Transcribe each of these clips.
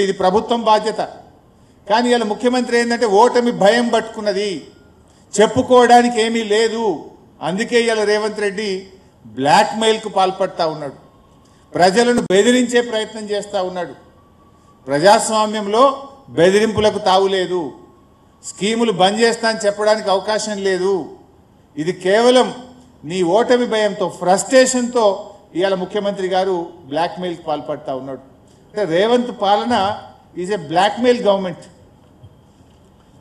ఇది ప్రభుత్వం బాధ్యత. కానీ ఇలా ముఖ్యమంత్రి ఏంటంటే ఓటమి భయం పట్టుకున్నది, చెప్పుకోవడానికి ఏమీ లేదు. అందుకే ఇలా రేవంత్ రెడ్డి బ్లాక్మెయిల్కు పాల్పడతా ఉన్నాడు, ప్రజలను బెదిరించే ప్రయత్నం చేస్తూ ఉన్నాడు. ప్రజాస్వామ్యంలో బెదిరింపులకు తావులేదు, స్కీములు బంద్ చేస్తా అని చెప్పడానికి అవకాశం లేదు. ఇది కేవలం నీ ఓటమి భయంతో, ఫ్రస్ట్రేషన్తో ఇవాళ ముఖ్యమంత్రి గారు బ్లాక్మెయిల్కి పాల్పడతా ఉన్నాడు. అంటే రేవంత్ పాలన ఈజ్ ఏ బ్లాక్మెయిల్ గవర్నమెంట్.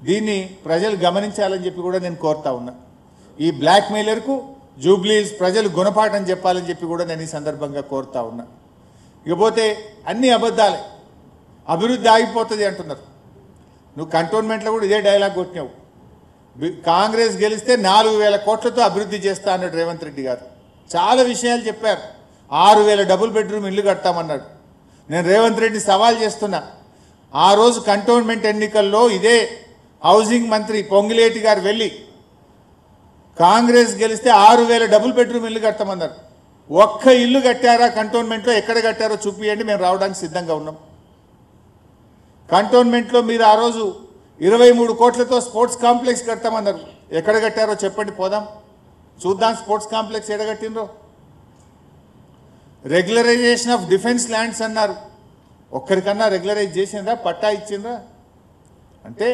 దీన్ని ప్రజలు గమనించాలని చెప్పి కూడా నేను కోరుతా ఉన్నా. ఈ బ్లాక్మెయిలర్కు జూబ్లీస్ ప్రజలు గుణపాఠం చెప్పాలని చెప్పి కూడా నేను ఈ సందర్భంగా కోరుతా ఉన్నా. ఇకపోతే అన్ని అబద్ధాలే, అభివృద్ధి ఆగిపోతుంది అంటున్నారు. నువ్వు కంటోన్మెంట్లో కూడా ఇదే డైలాగ్ కొట్టినావు. కాంగ్రెస్ గెలిస్తే 4000 కోట్లతో అభివృద్ధి చేస్తా అన్నాడు రేవంత్ రెడ్డి గారు. చాలా విషయాలు చెప్పారు. 6000 డబుల్ బెడ్రూమ్ ఇల్లు కడతామన్నాడు. నేను రేవంత్ రెడ్డి సవాల్ చేస్తున్నా, ఆ రోజు కంటోన్మెంట్ ఎన్నికల్లో ఇదే హౌసింగ్ మంత్రి పొంగిలేటి గారు వెళ్ళి కాంగ్రెస్ గెలిస్తే 6000 డబుల్ బెడ్రూమ్ ఇల్లు కడతామన్నారు. ఒక్క ఇల్లు కట్టారా కంటోన్మెంట్లో? ఎక్కడ కట్టారో చూపియండి, మేము రావడానికి సిద్ధంగా ఉన్నాం. కంటోన్మెంట్లో మీరు ఆ రోజు 23 కోట్లతో స్పోర్ట్స్ కాంప్లెక్స్ కడతామన్నారు. ఎక్కడ కట్టారో చెప్పండి, పోదాం చూద్దాం. స్పోర్ట్స్ కాంప్లెక్స్ ఎక్కడ కట్టినరో. రెగ్యులరైజేషన్ ఆఫ్ డిఫెన్స్ ల్యాండ్స్ అన్నారు. ఒక్కరికన్నా రెగ్యులరైజ్ చేసిండ్రా? పట్టా ఇచ్చిండ్రా? అంటే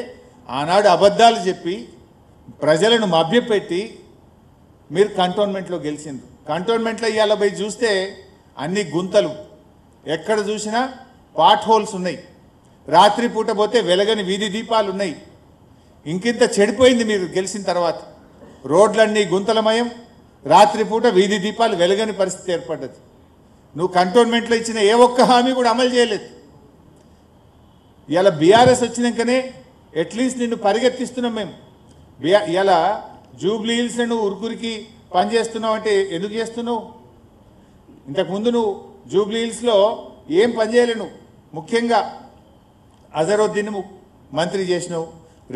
ఆనాడు అబద్ధాలు చెప్పి ప్రజలను మభ్యపెట్టి మీరు కంటోన్మెంట్లో గెలిచిండ్రు. కంటోన్మెంట్లో ఇవాళ పోయి చూస్తే అన్ని గుంతలు, ఎక్కడ చూసినా పాట్ హోల్స్ ఉన్నాయి. రాత్రిపూట పోతే వెలగని వీధి దీపాలు ఉన్నాయి. ఇంకింత చెడిపోయింది మీరు గెలిచిన తర్వాత. రోడ్లన్నీ గుంతలమయం, రాత్రిపూట వీధి దీపాలు వెలగని పరిస్థితి ఏర్పడ్డది. నువ్వు కంటోన్మెంట్లో ఇచ్చిన ఏ ఒక్క హామీ కూడా అమలు చేయలేదు. ఇలా బీఆర్ఎస్ వచ్చినాకనే అట్లీస్ట్ నిన్ను పరిగెత్తిస్తున్నాం మేము. ఇలా జూబ్లీ హిల్స్ నువ్వు ఉరుకురికి పనిచేస్తున్నావు అంటే ఎందుకు చేస్తున్నావు? ఇంతకుముందు నువ్వు జూబ్లీ హిల్స్లో ఏం పని చేయలేను. ముఖ్యంగా అజరుద్దీన్ మంత్రి చేసినావు.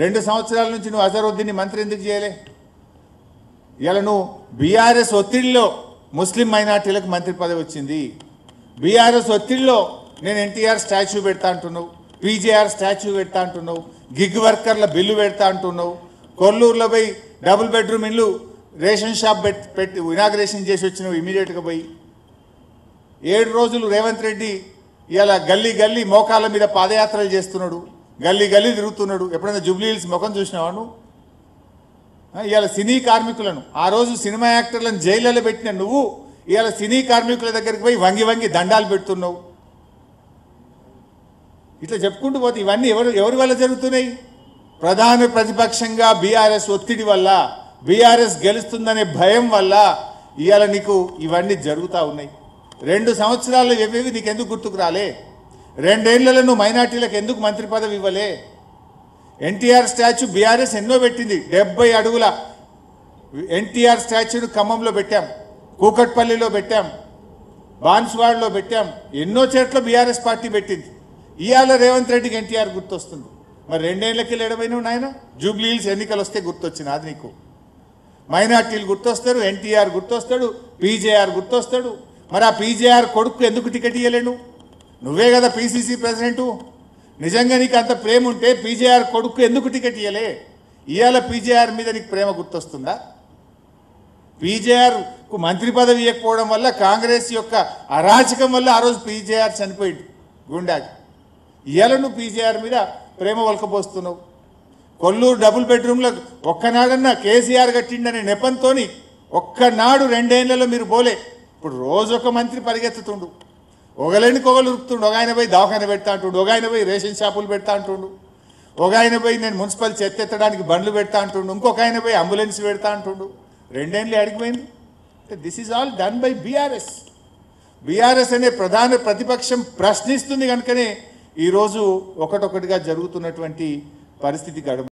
2 సంవత్సరాల నుంచి నువ్వు అజరుద్దీన్ని మంత్రి ఎందుకు చేయలే? ఇలా నువ్వు బీఆర్ఎస్ ఒత్తిడిలో ముస్లిం మైనార్టీలకు మంత్రి పదవి వచ్చింది. బీఆర్ఎస్ ఒత్తిడిలో నేను ఎన్టీఆర్ స్టాచ్యూ పెడతా అంటున్నావు, పీజేఆర్ స్టాచ్యూ పెడతా అంటున్నావు, గిగ్ వర్కర్ల బిల్లు పెడతా అంటున్నావు. కొల్లూరులో పోయి డబుల్ బెడ్రూమ్ ఇల్లు రేషన్ షాప్ పెట్టి ఇనాగ్రేషన్ చేసి వచ్చినావు ఇమీడియట్గా పోయి. 7 రోజులు రేవంత్ రెడ్డి ఇలా గల్లీ గల్లీ మోకాళ్ళ మీద పాదయాత్రలు చేస్తున్నాడు, గల్లీ గల్లీ తిరుగుతున్నాడు. ఎప్పుడైనా జూబ్లీ హిల్స్ ముఖం చూసినావా నువ్వు? ఇవాళ సినీ కార్మికులను, ఆ రోజు సినిమా యాక్టర్లను జైళ్ళలో పెట్టిన నువ్వు ఇవాళ సినీ కార్మికుల దగ్గరికి పోయి వంగి వంగి దండాలు పెడుతున్నావు. ఇట్లా చెప్పుకుంటూ పోతే ఇవన్నీ ఎవరి వల్ల జరుగుతున్నాయి? ప్రధాన ప్రతిపక్షంగా బీఆర్ఎస్ ఒత్తిడి వల్ల, బీఆర్ఎస్ గెలుస్తుందనే భయం వల్ల ఇవాళ నీకు ఇవన్నీ జరుగుతూ ఉన్నాయి. 2 సంవత్సరాలు ఇవేవి నీకు ఎందుకు గుర్తుకు రాలే? 2 ఏళ్లలో నువ్వు మైనార్టీలకు ఎందుకు మంత్రి పదవి ఇవ్వలే? ఎన్టీఆర్ స్టాచ్యూ బీఆర్ఎస్ ఎన్నో పెట్టింది. 70 అడుగుల ఎన్టీఆర్ స్టాచ్యూను ఖమ్మంలో పెట్టాం, కూకట్పల్లిలో పెట్టాం, బాన్స్వాడలో పెట్టాం. ఎన్నో చోట్ల బీఆర్ఎస్ పార్టీ పెట్టింది. ఇవాళ రేవంత్ రెడ్డికి ఎన్టీఆర్ గుర్తొస్తుంది. మరి 2 ఏళ్ళకి లేడమైనావు నాయన. జూబ్లీ హిల్స్ ఎన్నికలు వస్తే గుర్తొచ్చింది అది నీకు. మైనార్టీలు గుర్తొస్తారు, ఎన్టీఆర్ గుర్తొస్తాడు, పీజేఆర్ గుర్తొస్తాడు. మరి ఆ పీజేఆర్ కొడుకు ఎందుకు టికెట్ ఇవ్వలేను? నువ్వే కదా పీసీసీ ప్రెసిడెంటు. నిజంగా నీకు అంత ప్రేమ ఉంటే పీజేఆర్ కొడుకు ఎందుకు టికెట్ ఇవ్వలే? ఇవాళ పీజేఆర్ మీద నీకు ప్రేమ గుర్తొస్తుందా? పీజేఆర్కు మంత్రి పదవి ఇవ్వకపోవడం వల్ల, కాంగ్రెస్ యొక్క అరాచకం వల్ల ఆ రోజు పీజేఆర్ చనిపోయింది గుండాకి. ఇవాళ నువ్వు పీజేఆర్ మీద ప్రేమ వలకపోస్తున్నావు. కొల్లూరు డబుల్ బెడ్రూమ్లో ఒక్కనాడన్నా కేసీఆర్ కట్టిండనే నెపంతో ఒక్కనాడు 2 ఏళ్లలో మీరు పోలే. ఇప్పుడు రోజు ఒక మంత్రి పరిగెత్తుతుండు, ఒకలేనికి ఒకరు ఉరుకుతుండు. ఒక ఆయన పోయి దవాఖాన పెడతా అంటుండు, ఒక ఆయన పోయి రేషన్ షాపులు పెడతా అంటుండు, ఒక ఆయన పోయి నేను మున్సిపల్ చెత్త ఎత్తడానికి బండ్లు పెడతా అంటుండు, ఇంకొక ఆయన పోయి అంబులెన్స్ పెడతా అంటుండు. 2 ఏళ్ళు అడిగిపోయింది. This is all done by BRS. BRS అనే ప్రధాన ప్రతిపక్షం ప్రశ్నిస్తుంది కనుకనే ఈరోజు ఒకటొకటిగా జరుగుతున్నటువంటి పరిస్థితి గడుపు.